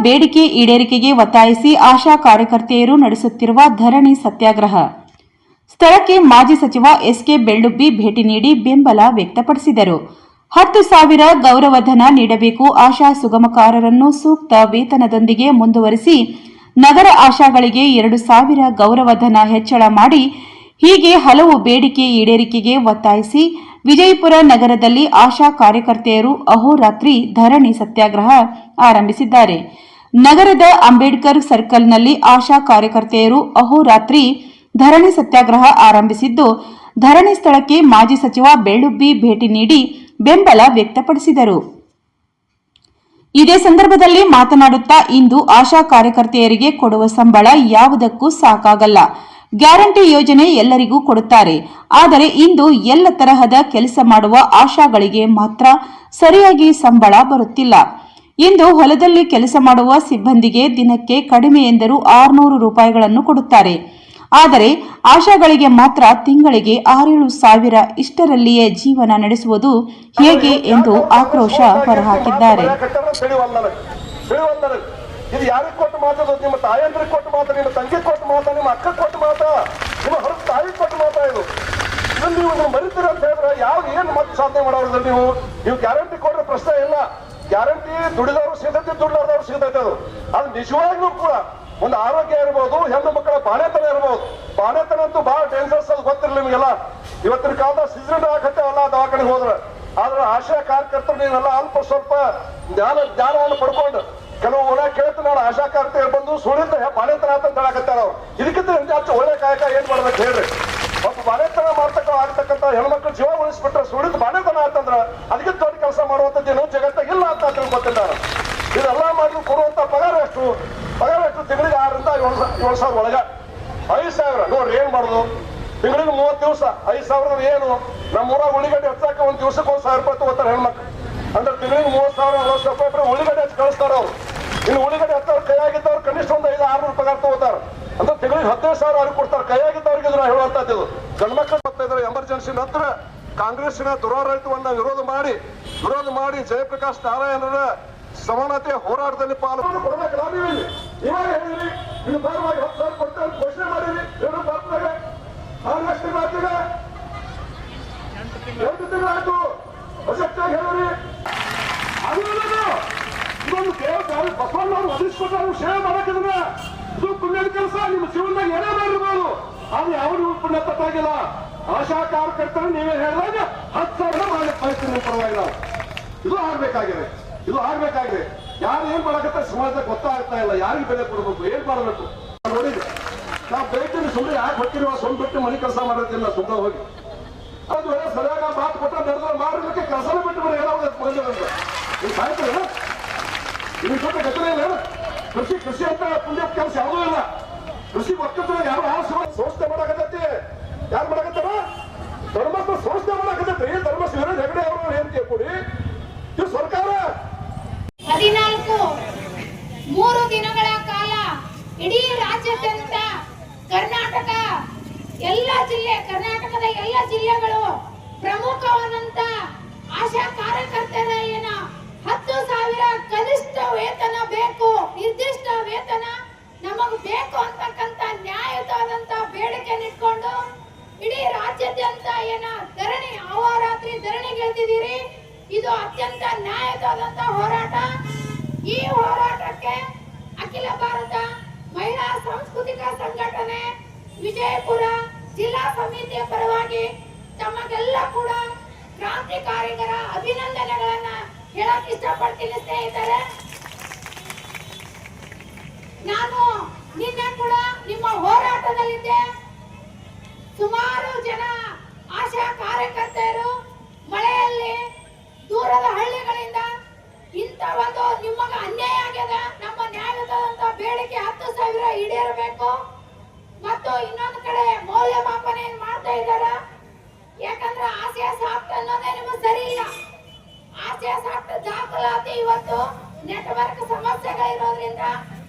ಬೇಡಿಕೆ ಈಡೇರಿಕೆಗೆ ಒತ್ತಾಯಿಸಿ ಆಶಾ ಕಾರ್ಯಕರ್ತೆಯರು ನಡೆಸುತ್ತಿರುವ ಧರಣಿ ಸತ್ಯಾಗ್ರಹ. ಸ್ಥಳಕ್ಕೆ ಮಾಜಿ ಸಚಿವ ಎಸ್ಕೆ ಬೆಳ್ಳುಬ್ಬಿ ಭೇಟಿ ನೀಡಿ ಬೆಂಬಲ ವ್ಯಕ್ತಪಡಿಸಿದರು. 10,000 ಗೌರವಧನ ನೀಡಬೇಕು, ಆಶಾ ಸುಗಮಕಾರರನ್ನು ಸೂಕ್ತ ವೇತನದೊಂದಿಗೆ ಮುಂದುವರಿಸಿ, ನಗರ ಆಶಾಗಳಿಗೆ 2,000 ಗೌರವಧನ ಹೆಚ್ಚಳ ಮಾಡಿ, ಹೀಗೆ ಹಲವು ಬೇಡಿಕೆ ಈಡೇರಿಕೆಗೆ ಒತ್ತಾಯಿಸಿ ವಿಜಯಪುರ ನಗರದಲ್ಲಿ ಆಶಾ ಕಾರ್ಯಕರ್ತೆಯರು ಅಹೋರಾತ್ರಿ ಧರಣಿ ಸತ್ಯಾಗ್ರಹ ಆರಂಭಿಸಿದ್ದಾರೆ. ನಗರದ ಅಂಬೇಡ್ಕರ್ ಸರ್ಕಲ್ನಲ್ಲಿ ಆಶಾ ಕಾರ್ಯಕರ್ತೆಯರು ಅಹೋರಾತ್ರಿ ಧರಣಿ ಸತ್ಯಾಗ್ರಹ ಆರಂಭಿಸಿದ್ದು, ಧರಣಿ ಸ್ಥಳಕ್ಕೆ ಮಾಜಿ ಸಚಿವ ಬೆಳ್ಳುಬ್ಬಿ ಭೇಟಿ ನೀಡಿ ಬೆಂಬಲ ವ್ಯಕ್ತಪಡಿಸಿದರು. ಇದೇ ಸಂದರ್ಭದಲ್ಲಿ ಮಾತನಾಡುತ್ತಾ, ಇಂದು ಆಶಾ ಕಾರ್ಯಕರ್ತೆಯರಿಗೆ ಕೊಡುವ ಸಂಬಳ ಯಾವುದಕ್ಕೂ ಸಾಕಾಗಲ್ಲ. ಗ್ಯಾರಂಟಿ ಯೋಜನೆ ಎಲ್ಲರಿಗೂ ಕೊಡುತ್ತಾರೆ. ಆದರೆ ಇಂದು ಎಲ್ಲ ತರಹದ ಕೆಲಸ ಮಾಡುವ ಆಶಾಗಳಿಗೆ ಮಾತ್ರ ಸರಿಯಾಗಿ ಸಂಬಳ ಬರುತ್ತಿಲ್ಲ. ಇಂದು ಹೊಲದಲ್ಲಿ ಕೆಲಸ ಮಾಡುವ ಸಿಬ್ಬಂದಿಗೆ ದಿನಕ್ಕೆ ಕಡಿಮೆ ಎಂದರೂ 600 ರೂಪಾಯಿಗಳನ್ನು ಕೊಡುತ್ತಾರೆ. ಆದರೆ ಆಶಾಗಳಿಗೆ ಮಾತ್ರ ತಿಂಗಳಿಗೆ 6-7 ಸಾವಿರ. ಇಷ್ಟರಲ್ಲಿಯೇ ಜೀವನ ನಡೆಸುವುದು ಹೇಗೆ ಎಂದು ಆಕ್ರೋಶ ಹೊರಹಾಕಿದ್ದಾರೆ. ಇದು ಯಾರಿಗೆ ಕೊಟ್ಟು ಮಾತಾಡೋದು? ನಿಮ್ಮ ತಾಯಂದ್ರಿಗೆ ಕೊಟ್ಟು ಮಾತಾ, ನಿಮ್ಮ ತಂಗಿ ಕೊಟ್ಟು ಮಾತಾ, ನಿಮ್ಮ ಅಕ್ಕ ಕೊಟ್ಟು ಮಾತಾ, ನಿಮ್ಮ ಹೊರ ತಾಯಿ ಕೊಟ್ಟು ಮಾತಾ. ಇದನ್ನು ನೀವು ಮರಿತೀರ ಅಂತ ಹೇಳಿದ್ರೆ ಏನು ಮತ್ತೆ ಸಾಧನೆ ಮಾಡೋದ್ರಲ್ಲಿ ನೀವು ಗ್ಯಾರಂಟಿ ಕೊಡ್ರೆ ಪ್ರಶ್ನೆ ಇಲ್ಲ. ಗ್ಯಾರಂಟಿ ದುಡಿದವರು ಸಿಗತೈತಿ, ದುಡಿದವ್ರು ಸಿಗತೈತೆ. ಅದು ನಿಜವಾಗ್ಲೂ ಕೂಡ ಒಂದು ಆರೋಗ್ಯ ಇರ್ಬೋದು, ಹೆಣ್ಣು ಮಕ್ಕಳ ಬಾಣೆತನ ಇರ್ಬೋದು. ಬಾಣೆತನ ಅಂತೂ ಬಹಳ ಡೇಂಜರಸ್, ಅದು ಗೊತ್ತಿರಲಿ ನಿಮಗೆಲ್ಲ. ಇವತ್ತಿನ ಕಾಲದ ಸಿಜನ್ ಹಾಕತ್ತೇವಲ್ಲ ದವಾಖಾನೆಗೆ ಹೋದ್ರೆ. ಆದ್ರೆ ಆಶಾ ಕಾರ್ಯಕರ್ತರು ನೀವೆಲ್ಲ ಅಲ್ಪ ಸ್ವಲ್ಪ ಜ್ಞಾನವನ್ನು ಪಡ್ಕೊಂಡು ಕೆಲವು ಒಳ್ಳೆ ಕೇಳ್ತೀನಿ, ನಾನು ಆಶಾ ಕಾರ್ಯಕರ್ತರು ಬಂದು ಸುಳಿದ ಬಾಣೆತನ ಅಂತ ಹೇಳಕತ್ತಾರ. ಅವ್ರು ಇದಕ್ಕಿಂತ ಹೆಚ್ಚು ಒಳ್ಳೆ ಕಾಯಕ ಏನ್ ಮಾಡ್ಬೇಕು ಹೇಳ್ರಿ? ಒಬ್ಬ ಬಾಣೆತನ ಆಗ್ತಕ್ಕಂಥ ಹೆಣ್ಮಕ್ಳು ಜೀವ ಉಳಿಸ್ಬಿಟ್ರೆ ಸುಳಿದ ಬಾಣೆತನ ಅಂತಂದ್ರ ಅದಕ್ಕೆ ದೊಡ್ಡ ಕೆಲಸ ಮಾಡುವಂತದ್ದೇನು ಜಗತ್ತಾಗ ಇಲ್ಲ ಅಂತ ತಿಳ್ಕೊತೀನಿ ನಾನು. ಇದೆಲ್ಲ ಮಾಡಿ ಕೊಡುವಂತ ಪಗಾರ ಎಷ್ಟು ತಿಂಗಳಿಗೆ 6ರಿಂದ 7 ಸಾವಿರ ಒಳಗ. 5,000 ನೋಡ್ರಿ ಏನ್ ಮಾಡುದು? ತಿಂಗಳಿಗೆ 30 ದಿವಸ 5,000 ಏನು? ನಮ್ಮ ಊರಾಗ ಉಳ್ಳಿಗಡ್ಡೆ ಹೆಚ್ಚಾಕ ಒಂದ್ ದಿವಸಕ್ಕೆ 1,000 ರೂಪಾಯಿ ತಗೋತಾರೆ ಹೆಣ್ಮಕ್ಳು. ಅಂದ್ರೆ ತಿಂಗಳಿಗೆ 30,000-40,000 ರೂಪಾಯಿ ಉಳ್ಳಿಗಡ್ಡೆ ಹೆಚ್ಚು ಕಳಿಸ್ತಾರ ಅವ್ರು. ಇನ್ನು ಉಳ್ಳಿಗಡ್ಡೆ ಹತ್ತವ್ರು ಕೈಯಾಗಿದ್ದವ್ರು ಕನಿಷ್ಠ ಒಂದು 500-600 ಪಗಾರ ತಗೋತಾರ. ಅಂದ್ರೆ ತಿಂಗಳಿಗೆ 15,000 ಅವ್ರಿಗೆ ಕೊಡ್ತಾರೆ. ಕೈಯಾಗಿದ್ದವ್ರಿಗೆ ಇದನ್ನ ಹೇಳುವಂತದ್ದು. ಗಂಡ್ಮಕ್ಳು ಬರ್ತಾ ಇದ್ದಾರೆ ಎಮರ್ಜೆನ್ಸಿ ನಂತರ ಕಾಂಗ್ರೆಸ್ಸಿನ ದುರಾಡಳಿತವನ್ನ ವಿರೋಧ ಮಾಡಿ ಜಯಪ್ರಕಾಶ್ ನಾರಾಯಣರ ಸಮಾನತೆ ಹೋರಾಟದಲ್ಲಿ ಪಾಲು ಕೊಡಬೇಕಲ್ಲ. ನೀವು ಇವಾಗ ಹೇಳಿರಿ, ನೀವು ಪರವಾಗಿ 10,000 ಕೊಡ್ತಾರೆ ಘೋಷಣೆ ಮಾಡಿರಿ. ಏನು ಬರ್ತಾರೆ 6 ಲಕ್ಷ ತಿಂಗಳಾಗ್ತದೆ, 8 ತಿಂಗಳಾಯ್ತು. ಅಶಕ್ತಾಗಿ ಹೇಳಿರಿ. ಇದೊಂದು ದೇವ ಬಸವಣ್ಣವ್ರು ಒದಗಿಸ್ಕೊಟ್ಟ ಸೇವೆ ಮಾಡಕ್ಕಿದ್ರೆ ಇದು ಪುಣ್ಯದ ಕೆಲಸ. ನಿಮ್ಮ ಜೀವನದಾಗ ಏನೇ ಮಾಡಿರ್ಬೋದು, ಅದು ಯಾವುದು ಪುಣ್ಯ ತಪ್ಪಾಗಿಲ್ಲ. ಆಶಾ ಕಾರ್ಯಕರ್ತರು ನೀವೇ ಹೇಳಿದಾಗ 10,000 ಮಾಡಲಿಕ್ಕೆ ಬಯಸ್ತೀನಿ ಪರವಾಗಿ. ನಾವು ಇದು ಆಗ್ಬೇಕಾಗಿದೆ. ಯಾರು ಏನ್ ಮಾಡಕತ್ತಾರೆ ಸಮಾಜಕ್ಕೆ ಗೊತ್ತಾಗ್ತಾ ಇಲ್ಲ. ಯಾರಿಗೆ ಬೆಲೆ ಕೊಡಬೇಕು, ಏನ್ ಮಾಡಬೇಕು ನೋಡಿದ್ರೆ ನಾವು ಬೇಕಿನ ಸುಮ್ಮನೆ ಯಾಕೆ ಹೊಟ್ಟಿರುವ ಸುಮ್ ಬಿಟ್ಟು ಮನೆ ಕೆಲಸ ಮಾಡೋದಿಲ್ಲ. ಸುಮ್ಮನೆ ಹೋಗಿ ಅದು ಸರಿಯಾದ ಮಾತು ಕೊಟ್ಟ ನಡೆದ್ರೆ ಮಾಡಲಿಕ್ಕೆ ಕೆಲಸನೇ ಬಿಟ್ಟು ಬಿಡಿ. ಏನಾಗುತ್ತೆ ನೀವು ಸಾಯ್ತಾರೆ. ನಿಮ್ ಜೊತೆ ಗತಿನೇ ಇಲ್ಲ. ಕೃಷಿ ಅಂತ ಪುಣ್ಯ ಕೆಲಸ ಯಾವುದೂ ಇಲ್ಲ. ಕೃಷಿ ಒಕ್ಕೂಟ ಯಾರು ಸಂಸ್ಥೆ ಮಾಡಕತ್ತೈತಿ. ಯಾರು ಮಾಡಕತ್ತಾರ? ಧರ್ಮಸ್ಥಳ ಸಂಸ್ಥೆ ಮಾಡಕತ್ತೈತಿ. ಧರ್ಮಸ್ಥಳ ಹೆಗಡೆ ಅವರು ಹೇಳ್ತೀವಿ ಕೂಡಿ ಇದು ಸರ್ಕಾರ 3 ದಿನಗಳ ಕಾಲ ಇಡೀ ರಾಜ್ಯಾದ್ಯಂತ ಕರ್ನಾಟಕದ ಎಲ್ಲ ಜಿಲ್ಲೆಗಳು ಪ್ರಮುಖವಾದಂತ ಆಶಾ ಕಾರ್ಯಕರ್ತರ 10,000 ಕನಿಷ್ಠ ವೇತನ ಬೇಕು, ನಿರ್ದಿಷ್ಟ ವೇತನ ನಮಗ್ ಬೇಕು ಅಂತಕ್ಕಂತ ನ್ಯಾಯಯುತವಾದಂತ ಬೇಡಿಕೆ ಇಟ್ಕೊಂಡು ಇಡೀ ರಾಜ್ಯಾದ್ಯಂತ ಅಹೋರಾತ್ರಿ ಧರಣಿಗಿಳಿದಿದ್ದೀರಿ. ಇದು ಅತ್ಯಂತ ನ್ಯಾಯಯುತವಾದಂತ ಹೋರಾಟ. ಈ ಹೋರಾಟಕ್ಕೆ ಅಖಿಲ ಭಾರತ ಮಹಿಳಾ ಸಾಂಸ್ಕೃತಿಕ ಸಂಘಟನೆ ವಿಜಯಪುರ ಜಿಲ್ಲಾ ಸಮಿತಿಯ ಪರವಾಗಿ ತಮಗೆಲ್ಲ ಕೂಡ ಕ್ರಾಂತಿಕಾರಿಗಳ ಅಭಿನಂದನೆಗಳನ್ನ ಹೇಳಕ್ ಇಷ್ಟಪಡ್ತೀನಿ ಸ್ನೇಹಿತರೆ. ನಾನು ನಿನ್ನೆ ಕೂಡ ನಿಮ್ಮ ಹೋರಾಟದಲ್ಲಿದ್ದೆ. ಸುಮಾರು ಜನ ಆಶಾ ಕಾರ್ಯಕರ್ತರು ಮಳೆಯಲ್ಲಿ ದೂರದ ಹಳ್ಳಿಗಳಿಂದ ಇಂಥ ಒಂದು ನಿಮಗೆ ಅನ್ಯಾಯ ಆಗ್ಯದ, ನಮ್ಮ ನ್ಯಾಯಯುತವಾದಂತ ಬೇಡಿಕೆ 10,000 ಈಡೇರಬೇಕು. ಮತ್ತು ಇನ್ನೊಂದು ಕಡೆ ಮೌಲ್ಯಮಾಪನ ಮಾಡ್ತಾ ಇದ್ದಾರ. ಯಾಕಂದ್ರೆ ಆಶಾ ಸಾಫ್ಟ್ ಅನ್ನೋದೇ ನಿಮಗೆ ಸರಿ ಇಲ್ಲ. ಆಶಾ ಸಾಫ್ಟ್ ದಾಖಲಾತಿ ಇವತ್ತು ನೆಟ್ವರ್ಕ್ ಸಮಸ್ಯೆಗಳಿರೋದ್ರಿಂದ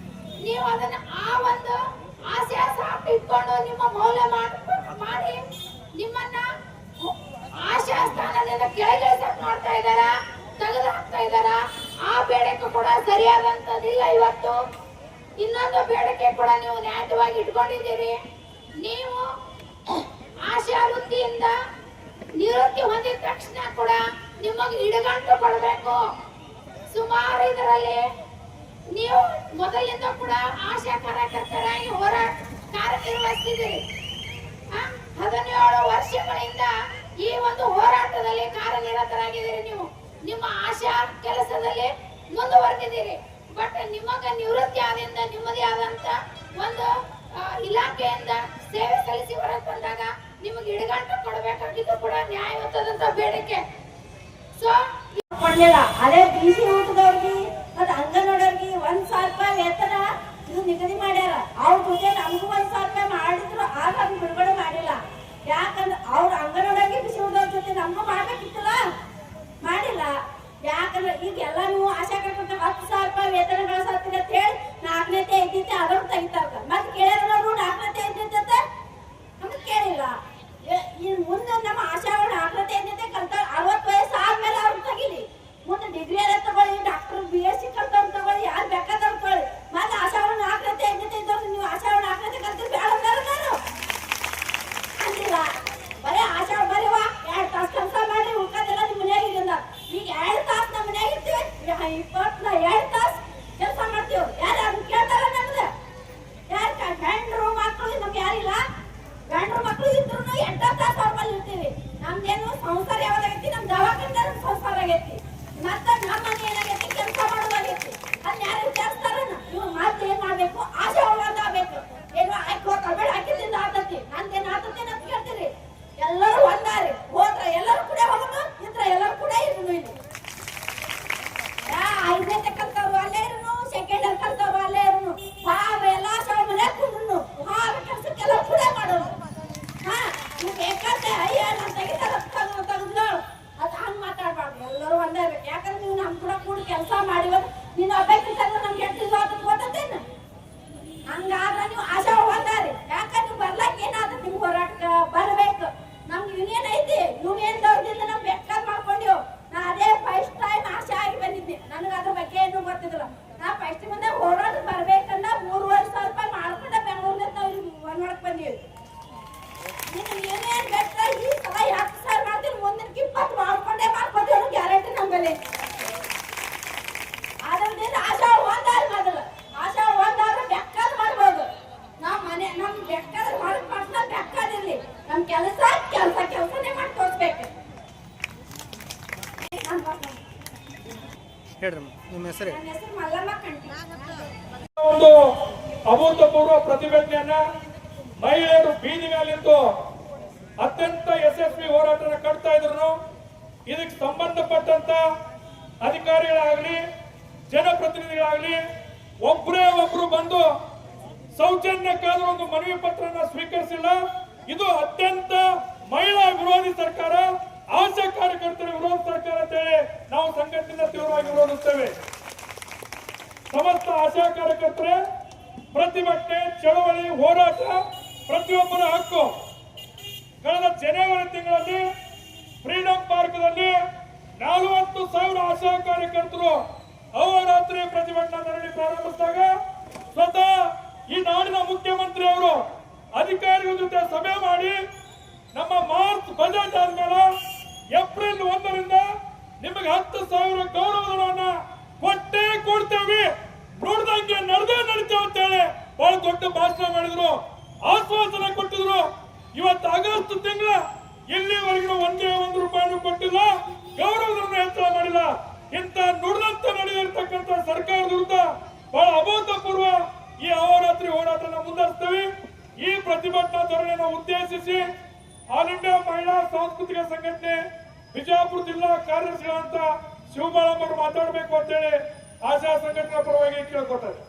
ನೀವು ಅದನ್ನ ಆ ಒಂದು ಆಶಾ ಸಾಫ್ಟ್ ಇಟ್ಕೊಂಡು ನಿಮ್ಮ ಮೌಲ್ಯ ಮಾಡಿ ನಿಮ್ಮನ್ನ ಆಶಾ ಸ್ಥಾನದಿಂದ ಕೆಳಗಿಳಿಸಕ್ ಮಾಡ್ತಾ ಇದ್ದಾರ, ತೆಗೆದು ಹಾಕ್ತಾ ಇದ್ದಾರ. ಆ ಬೇಡಿಕೆ ಕೂಡ ಸರಿಯಾದಂತದಿಲ್ಲ. ಇವತ್ತು ಇನ್ನೊಂದು ಬೇಡಿಕೆ ಕೂಡ ನೀವು ನ್ಯಾಯವಾಗಿ ಇಟ್ಕೊಂಡಿದ್ದೀರಿ. ನೀವು ಆಶಾ ವೃತ್ತಿಯಿಂದ ನಿವೃತ್ತಿ ಹೊಂದಿದ ತಕ್ಷಣ ಕೂಡ ನಿಮಗೆ ಇಡಗಂಟು ಕೊಡಬೇಕು. ಸುಮಾರು ಇದರಲ್ಲಿ ನೀವು ಮೊದಲಿಂದ ಕೂಡ ಆಶಾ ಕಾರ್ಯಕರ್ತರಾಗಿ ಕಾರ್ಯನಿರ್ವಹಿಸ್ತಿದ್ದೀರಿ. 17 ವರ್ಷಗಳಿಂದ ಈ ಒಂದು ಹೋರಾಟದಲ್ಲಿ ಕಾರ್ಯನಿರತರಾಗಿದ್ದೀರಿ. ನೀವು ನಿಮ್ಮ ಆಶಾ ಕೆಲಸದಲ್ಲಿ ಮುಂದುವರೆದಿದ್ದೀರಿ. ಬಟ್ ನಿಮಗ ನಿವೃತ್ತಿ ಆದಿಂದ ನಿಮ್ಮದೇ ಆದಂತ ಒಂದು ಇಲಾಖೆಯಿಂದ ಸೇವೆ ಸಲ್ಲಿಸಿ ಹೊರಗೆ ಬಂದಾಗ ನಿಮಗೆ ಇಡಗಂಟು ಕೊಡಬೇಕಾಗಿದ್ದು ಕೂಡ ನ್ಯಾಯಯುತದಂತ ಬೇಡಿಕೆ. ಸೊ ಕೊಡ್ಲಿಲ್ಲ. ಅದೇ ಬಿಸಿ ಊಟದವ್ರಿಗೆ ಮತ್ತೆ ಅಂಗನವಾಡಿಯವ್ರಿಗೆ 1,000 ರೂಪಾಯಿ ವೇತನ ಇದು ನಿಗದಿ ಮಾಡ್ಯಾರ. ಅವ್ರ ಜೊತೆ ನಮಗೂ 1,000 ರೂಪಾಯಿ ಮಾಡಿದ್ರು ಆಗ ಅದನ್ನ ಬಿಡುಗಡೆ ಮಾಡಿಲ್ಲ. ಯಾಕಂದ್ರೆ ಅವ್ರ ಅಂಗನವಾಡಿಗೆ ಬಿಸಿ ಊಟದವ್ರ ಜೊತೆ ನಮಗೂ ಮಾಡ್ಬೇಕಿತ್ತಲ್ಲ, ಮಾಡಿಲ್ಲ. ಯಾಕಂದ್ರೆ ಈಗ ಎಲ್ಲ ನೀವು ಆಶಾ ಕಟ್ಟ 10,000 ರೂಪಾಯಿ ವೇತನ ಗಳಿಸ್ತೀನಿ ಅಂತ ಹೇಳಿ 4ನೇತೆ ಐದೈತೆ ಅದನ್ನು ತೆಗಿತಾರ. ಮತ್ತೆ ಕೇಳಿದ್ರು 4ನೇತೆ ಐದೈತೆ ನಮ್ಗೆ ಕೇಳಿಲ್ಲ. ಇನ್ನು ಮುಂದೆ ನಮ್ಮ ಆಶಾಗಳು 4ನೇತೆ ಐದೈತೆ ಕಲ್ತಾರ. 60 ವಯಸ್ಸು ಆದ್ಮೇಲೆ ಅವ್ರು ತೆಗಿಲಿ. ಮುಂದೆ ಡಿಗ್ರಿ ಎಲ್ಲ ತಗೊಳ್ಳಿ, ಡಾಕ್ಟರ್ BSc ಕಲ್ತವ್ರು ತಗೊಳ್ಳಿ, ಯಾರು ಬೇಕಾದವ್ರು ತಗೊಳ್ಳಿ. ಮತ್ತೆ ಆಶಾಗಳು 4ನೇತೆ ಐದೈತೆ ಇದ್ದವ್ರು ನೀವು ಆಶಾಗಳು 4ನೇತೆ ಕಲ್ತಿರ್ ಬೇಡ ನಾನು ಅಂದಿಲ್ಲ. ಬರೀ ಆಶಾ ಬರೀವಾ 2 ತಾಸು ಕೆಲಸ ಮಾಡಿ ಉಳ್ಕೋದೆಲ್ಲ ನಿಮ್ಮ ಮನೆಯಾಗ ಇದ್ದ. ಈಗ 2 ತಾಸು ನಮ್ಮ ಮನೆಯಾಗ ಇರ್ತೀವಿ, 2 ತಾಸು ಕೆಲಸ ಮಾಡ್ತೀವಿ. ಯಾರು ಅದನ್ನ ಕೇಳ್ತಾರ? ನಮ್ದು ಯಾರು ಗಂಡ್ರು ಮಕ್ಕಳು ನಮ್ಗೆ ಯಾರಿಲ್ಲ. ಗಂಡ್ರು ಮಕ್ಕಳು ಇದ್ರು 8 ತಾಸು ಅವ್ರ ಮೇಲೆ ಇರ್ತೀವಿ. ನಮ್ದೇನು ಸಂಸಾರ ಯಾವ್ದಾಗೈತಿ? ನಮ್ ದವಾಖಾನೆ ಸಂಸಾರ ಆಗೈತಿ. ಮತ್ತೆ ನಮ್ಮ ಮನೆ ಏನಾಗೈತಿ? ಕೆಲಸ ಮಾಡೋದಾಗೈತಿ. ಅದ್ ಯಾರು ವಿಚಾರಿಸ್ತಾರ? ಇವ್ರು ಮತ್ತೆ ಏನ್ ಮಾಡ್ಬೇಕು? ಆಶಾ ಒಳಗಾಗಬೇಕು. ಏನು ಹಾಕೋಬೇಡ, ಹಾಕಿದ್ರಿಂದ ಆತತಿ, ನಂದೇನು ಆತತಿ ಅಂತ ಕೇಳ್ತೀರಿ. ಎಲ್ಲರೂ ಒಂದಾರಿ ಹೋದ್ರ ಎಲ್ಲರೂ ಕೂಡ ಹೋಗೋದು, ಇದ್ರ ಎಲ್ಲರೂ ಕೂಡ ಇದ್ರು. ಇಲ್ಲಿ 5ನೇತೆ ಕಲ್ತವ್ರು ಅಲ್ಲೇ ಇರುನು, 2nd ಕಲ್ತವ್ರು ಅಲ್ಲೇ ಇರುನು. ಎಲ್ಲ ಆಶಾ ಮನೆ ಕುಂಡ್ರು ಕೆಲಸಕ್ಕೆಲ್ಲ ಕೂಡ ಮಾಡೋದು. ನೀವು ಬೇಕಾದ್ರೆ ಅಯ್ಯ ನಾನು ತೆಗಿತಾರ ಅದು ಹಂಗೆ ಮಾತಾಡ್ಬಾರ್ದು. ಎಲ್ಲರೂ ಒಂದೇ ಇರ್ಬೇಕು. ಯಾಕಂದ್ರೆ ನೀವು ನಮ್ ಕೂಡ ಕೆಲಸ ಮಾಡಿರೋದು ನೀನು ಅಭ್ಯರ್ಥಿಸಂದ್ರೆ ನಮ್ಗೆ 8 ದಿವಸ ಆತದ ಗೊತ್ತೇನು? ಹಂಗಾದ್ರೆ ನೀವು ಆಶಾ ಒಂದಾರಿ. ಯಾಕಂದ್ರೆ ನೀವು ಬರ್ಲಕ್ಕೆ ಏನಾದ್ರು ನಿಮ್ಗೆ ಹೋರಾಟಕ್ಕೆ ಬರ್ಬೇಕು. ನಮ್ಗೆ ಯೂನಿಯನ್ ಐತಿ, ಯೂನಿಯನ್ದವ್ರದಿಂದ ನಾವು ಬೇಕಾದ್ ಮಾಡ್ಕೊಂಡಿವ್. ನಾ ಅದೇ ಫಸ್ಟ್ ಟೈಮ್ ಆಶಾ ಆಗಿ ಬಂದಿದ್ದೆ. ನನಗೆ ಅದ್ರ ಬಗ್ಗೆ ಏನು ಗೊತ್ತಿದ್ದಿಲ್ಲ. ನಾ ಫಸ್ಟ್ ಮುಂದೆ ಹೋರಾಟ ಬರ್ಬೇಕಂದ್ರೆ 3,500 ರೂಪಾಯಿ ಮಾಡ್ಕೊಂಡೆ ಬೆಂಗಳೂರಿಂದ ನಾವು ಹೊರನೊಳಕ್ ಬಂದೀವಿ. ನೀನು ಯೂನಿಯನ್ ಬೆಟ್ಟ ಈ ಸಲ 10,000 ಮಾಡ್ತೀನಿ, ಮುಂದಿನ 20 ಮಾಡ್ಕೊಂಡೇ ಗ್ಯಾರಂಟಿ ನಮ್ಮಲ್ಲಿ. ಅದರಿಂದ ಆಶಾ ಒಂದಾದ್ರೆ ಮೊದಲು ಆಶಾ ಒಂದಾದ್ರೆ ಬೇಕಾದ್ ಮಾಡ್ಬೋದು. ನಾವು ಮನೆ ನಮ್ ಬೇಕಾದ್ರೆ ಹೊರಗೆ ಮಾಡ್ತಾ ಬೇಕಾದಿರ್ಲಿ. ನಮ್ ಕೆಲಸನೇ ಮಾಡಿ ತೋರಿಸ್ಬೇಕು. ಹೇಳ್ರಿ ನಿಮ್ಮ ಹೆಸರು? ನನ್ನ ಹೆಸರು ಮಲ್ಲಮ್ಮ ಕಂಟಿ. ಒಂದು ಅಭೂತಪೂರ್ವ ಪ್ರತಿಭಟನೆಯನ್ನ ಮಹಿಳೆಯರು ಬೀದಿ ಮೇಲಿದ್ದು ಅತ್ಯಂತ ಯಶಸ್ವಿ ಹೋರಾಟನ ಕಟ್ತಾ ಇದ್ರು. ಇದಕ್ಕೆ ಸಂಬಂಧಪಟ್ಟಂತ ಅಧಿಕಾರಿಗಳಾಗ್ಲಿ ಜನಪ್ರತಿನಿಧಿಗಳಾಗ್ಲಿ ಒಬ್ರು ಬಂದು ಸೌಜನ್ಯಕ್ಕಾದ್ರೂ ಒಂದು ಮನವಿ ಪತ್ರನ ಸ್ವೀಕರಿಸಿಲ್ಲ. ಇದು ಅತ್ಯಂತ ಮಹಿಳಾ ವಿರೋಧಿ ಸರ್ಕಾರ, ಆಶಾ ಕಾರ್ಯಕರ್ತರ ವಿರೋಧ ಸರ್ಕಾರ ಅಂತ ಹೇಳಿ ನಾವು ಸಂಘಟನೆಯಿಂದ ತೀವ್ರವಾಗಿ ವಿರೋಧಿಸ್ತೇವೆ. ಸಮಸ್ತ ಆಶಾ ಕಾರ್ಯಕರ್ತರೇ ಪ್ರತಿಭಟನೆ, ಚಳವಳಿ, ಹೋರಾಟ ಪ್ರತಿಯೊಬ್ಬರ ಹಕ್ಕು. ಕಳೆದ ಜನವರಿ ತಿಂಗಳಲ್ಲಿ ಫ್ರೀಡಂ ಪಾರ್ಕ್ನಲ್ಲಿ 40,000 ಆಶಾ ಕಾರ್ಯಕರ್ತರು ಅಹೋರಾತ್ರಿ ಪ್ರತಿಭಟನಾ ಧರಣಿ ಪ್ರಾರಂಭಿಸಿದಾಗ ಸ್ವತಃ ಈ ನಾಡಿನ ಮುಖ್ಯಮಂತ್ರಿ ಅವರು ಅಧಿಕಾರಿಗಳ ಜೊತೆ ಸಭೆ ಮಾಡಿ ನಮ್ಮ ಮಾರ್ಚ್ ಬಜೆಟ್ ಆದ್ಮೇಲೆ ಏಪ್ರಿಲ್ 1ರಿಂದ ನಿಮಗೆ 10,000 ಗೌರವಧನವನ್ನ ಕೊಟ್ಟೇ ಕೊಡ್ತೇವೆ, ನೋಡ್ದಂಗೆ ನಡೆದೇ ನಡೀತೇವೆ ಅಂತ ಹೇಳಿ ಬಹಳ ದೊಡ್ಡ ಭಾಷಣ ಮಾಡಿದ್ರು, ಆಶ್ವಾಸನೆ ಕೊಟ್ಟಿದ್ರು. ಇವತ್ತು ಆಗಸ್ಟ್ ತಿಂಗಳ ಇಲ್ಲಿವರೆಗೂ ಒಂದೇ ₹1 ಕೊಟ್ಟಿಲ್ಲ, ಗೌರವಧನ ಹೆಚ್ಚಳ ಮಾಡಿಲ್ಲ. ಇಂಥ ನುಡಿದಂತೆ ನಡೆದಿರ್ತಕ್ಕಂಥ ಸರ್ಕಾರದ ವಿರುದ್ಧ ಬಹಳ ಅಭೂತಪೂರ್ವ ಈ ಅಹೋರಾತ್ರಿ ಹೋರಾಟನ ಮುಂದುವರಿಸ್ತೇವೆ. ಈ ಪ್ರತಿಭಟನಾ ಧರಣಿಯನ್ನು ಉದ್ದೇಶಿಸಿ ಆಲ್ ಇಂಡಿಯಾ ಮಹಿಳಾ ಸಾಂಸ್ಕೃತಿಕ ಸಂಘಟನೆ ಬಿಜಾಪುರ ಜಿಲ್ಲಾ ಕಾರ್ಯದರ್ಶಿಗಳಂತ ಶಿವಬಾಳಮ್ಮ ಅವರು ಮಾತಾಡಬೇಕು ಅಂತೇಳಿ ಆಶಾ ಸಂಘಟನಾ ಪರವಾಗಿ ಕೇಳ್ಕೊತಾರೆ.